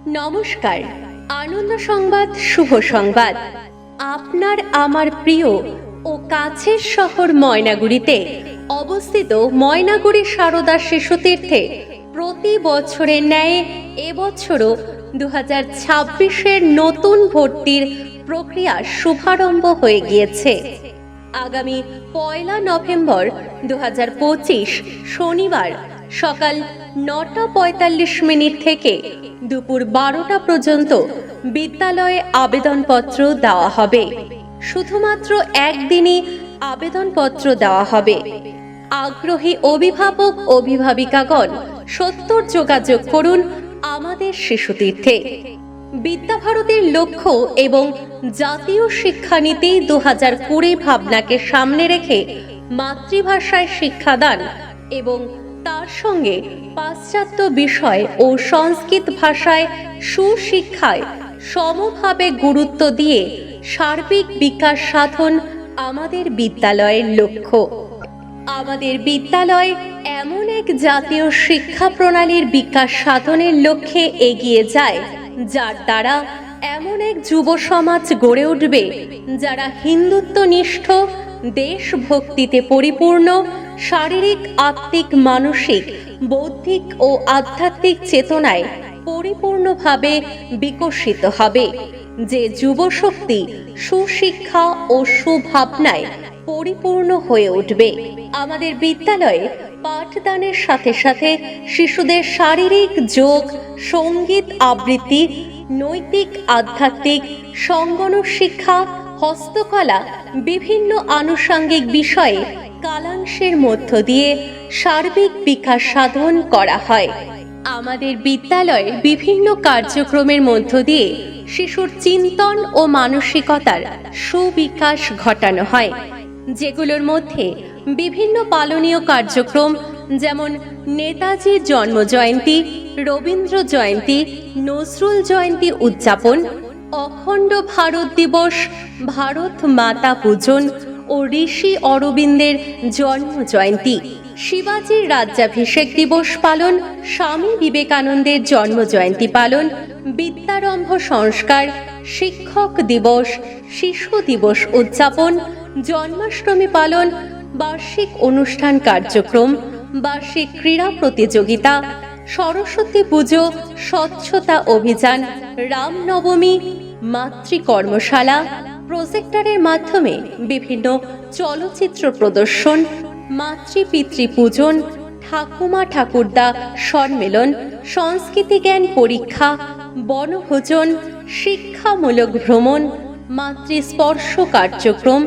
নমস্কার। আনন্দ সংবাদ, শুভ সংবাদ। আপনার আমার প্রিয় ও কাছের শহর ময়নাগুড়িতে অবস্থিত ময়নাগুড়ি সারদা শিশুতীর্থে প্রতি বছরের ন্যায় এবছরও 2026-এর নতুন ভর্তির প্রক্রিয়া শুভারম্ভ হয়ে গিয়েছে। আগামী 1 নভেম্বর 2025 শনিবার সকাল 9:45 থেকে দুপুর 12টা পর্যন্ত বিদ্যালয়ে আবেদনপত্র দেওয়া হবে। শুধুমাত্র একদিনই আবেদনপত্র দেওয়া হবে। আগ্রহী অভিভাবক অভিভাবিকাগণ সত্বর যোগাযোগ করুন আমাদের শিশুতীর্থে। বিদ্যাভারতীর লক্ষ্য এবং জাতীয় শিক্ষানীতি 2020 ভাবনাকে সামনে রেখে মাতৃভাষায় শিক্ষাদান এবং তার সঙ্গে পাশ্চাত্য বিষয় ও সংস্কৃত ভাষায় সুশিক্ষায় সমভাবে গুরুত্ব দিয়ে সার্বিক বিকাশ সাধন আমাদের বিদ্যালয়ের লক্ষ্য। আমাদের বিদ্যালয় এমন এক জাতীয় শিক্ষা প্রণালীর বিকাশ সাধনের লক্ষ্যে এগিয়ে যায়, যার দ্বারা এমন এক যুব সমাজ গড়ে উঠবে যারা হিন্দুত্বনিষ্ঠ, দেশভক্তিতে পরিপূর্ণ, শারীরিক, আত্মিক, মানসিক, বৌদ্ধিক ও আধ্যাত্মিক চেতনায় পরিপূর্ণভাবে বিকশিত হবে। যে যুবশক্তি সুশিক্ষা ও সুভাবনায় পরিপূর্ণ হয়ে উঠবে। আমাদের বিদ্যালয়ে পাঠদানের সাথে সাথে শিশুদের শারীরিক, যোগ, সঙ্গীত, আবৃত্তি, নৈতিক, আধ্যাত্মিক, সঙ্গণ শিক্ষা, হস্তকলা, বিভিন্ন আনুষঙ্গিক বিষয়ে কালাংশের মধ্য দিয়ে সার্বিক বিকাশ সাধন করা হয়। আমাদের বিদ্যালয়ে বিভিন্ন কার্যক্রমের মধ্য দিয়ে শিশুর চিন্তন ও মানসিকতার সুবিকাশ ঘটানো হয়, যেগুলোর মধ্যে বিভিন্ন পালনীয় কার্যক্রম যেমন নেতাজি জন্মজয়ন্তী, রবীন্দ্র জয়ন্তী, নজরুল জয়ন্তী উদযাপন, অখণ্ড ভারত দিবস, ভারত মাতা পূজন ও ঋষি অরবিন্দের জন্ম জয়ন্তী, শিবাজির রাজ্যাভিষেক দিবস পালন, স্বামী বিবেকানন্দের জন্ম জয়ন্তী পালন, বিদ্যারম্ভ সংস্কার, শিক্ষক দিবস, শিশু দিবস উদযাপন, জন্মাষ্টমী পালন, বার্ষিক অনুষ্ঠান কার্যক্রম, বার্ষিক ক্রীড়া প্রতিযোগিতা, সরস্বতী পুজো, স্বচ্ছতা অভিযান, রামনবমী, মাতৃ কর্মশালা, প্রজেক্টরের মাধ্যমে বিভিন্ন চলচ্চিত্র প্রদর্শন, মাতৃপিতৃ পূজন, ঠাকুমা ঠাকুরদা সম্মেলন, সংস্কৃতি জ্ঞান পরীক্ষা, বনভোজন, শিক্ষামূলক ভ্রমণ, মাতৃস্পর্শ কার্যক্রম,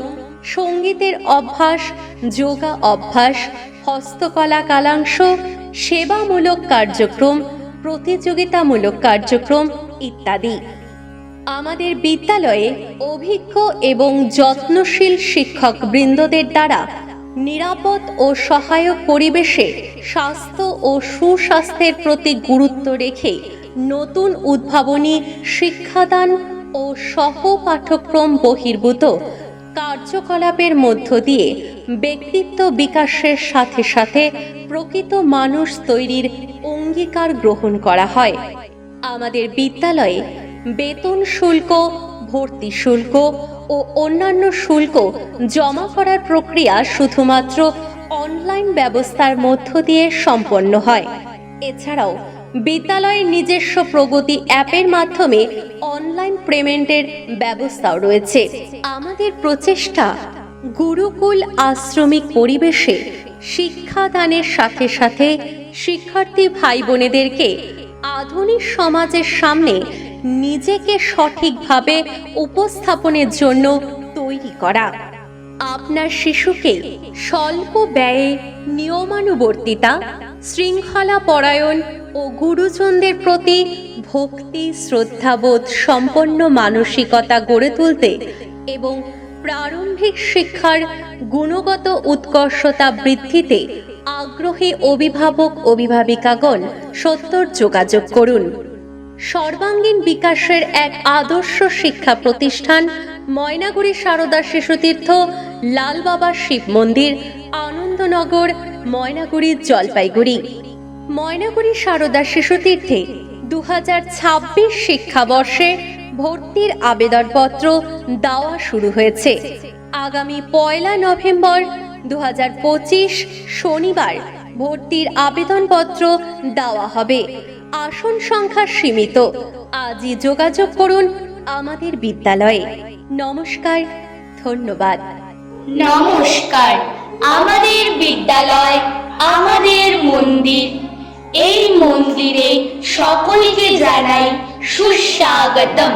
সঙ্গীতের অভ্যাস, যোগা অভ্যাস, হস্তকলা কালাংশ, সেবামূলক কার্যক্রম, প্রতিযোগিতামূলক কার্যক্রম ইত্যাদি। আমাদের বিদ্যালয়ে অভিজ্ঞ এবং যত্নশীল শিক্ষক বৃন্দদের দ্বারা নিরাপদ ও সহায়ক পরিবেশে স্বাস্থ্য ও সুস্বাস্থ্যের প্রতি গুরুত্ব রেখে নতুন উদ্ভাবনী শিক্ষাদান ও সহ পাঠ্যক্রম বহির্ভূত কার্যকলাপের মধ্য দিয়ে ব্যক্তিত্ব বিকাশের সাথে সাথে প্রকৃত মানুষ তৈরির অঙ্গীকার গ্রহণ করা হয়। আমাদের বিদ্যালয়ে বেতন শুল্ক, ভর্তি শুল্ক ও অন্যান্য শুল্ক জমা করার প্রক্রিয়া শুধুমাত্র অনলাইন ব্যবস্থার মধ্য দিয়ে সম্পন্ন হয়। এছাড়াও বিদ্যালয়ের নিজস্ব প্রগতি অ্যাপের মাধ্যমে অনলাইন পেমেন্টের ব্যবস্থাও রয়েছে। আমাদের প্রচেষ্টা গুরুকুল আশ্রমিক পরিবেশে শিক্ষাদানের সাথে সাথে শিক্ষার্থী ভাই বোনেদেরকে আধুনিক সমাজের সামনে নিজেকে সঠিকভাবে উপস্থাপনের জন্য তৈরি করা। আপনার শিশুকে স্বল্প ব্যয়ে নিয়মানুবর্তিতা, শৃঙ্খলা পরায়ণ ও গুরুজনদের প্রতি ভক্তি, শ্রদ্ধাবোধ সম্পন্ন মানসিকতা গড়ে তুলতে এবং প্রারম্ভিক শিক্ষার গুণগত উৎকর্ষতা বৃদ্ধিতে আগ্রহী অভিভাবক অভিভাবিকাগণ সত্বর যোগাযোগ করুন। সর্বাঙ্গীন বিকাশের এক আদর্শ শিক্ষা প্রতিষ্ঠান ময়নাগুড়ি সারদা শিশুতীর্থ, লালবাবা শিব মন্দির, আনন্দনগর, ময়নাগুড়ি, জলপাইগুড়ি। ময়নাগুড়ি সারদা শিশুতীর্থে 2026 শিক্ষাবর্ষে ভর্তির আবেদনপত্র দেওয়া শুরু হয়েছে। আগামী 1 নভেম্বর 2025 শনিবার ভর্তির আবেদনপত্র দেওয়া হবে। আসন সংখ্যা সীমিত। আজই যোগাযোগ করুন আমাদের বিদ্যালয়ে। নমস্কার, ধন্যবাদ। নমস্কার, আমাদের বিদ্যালয়, আমাদের মন্দির। এই মন্দিরে সকলকে জানাই সুস্বাগতম।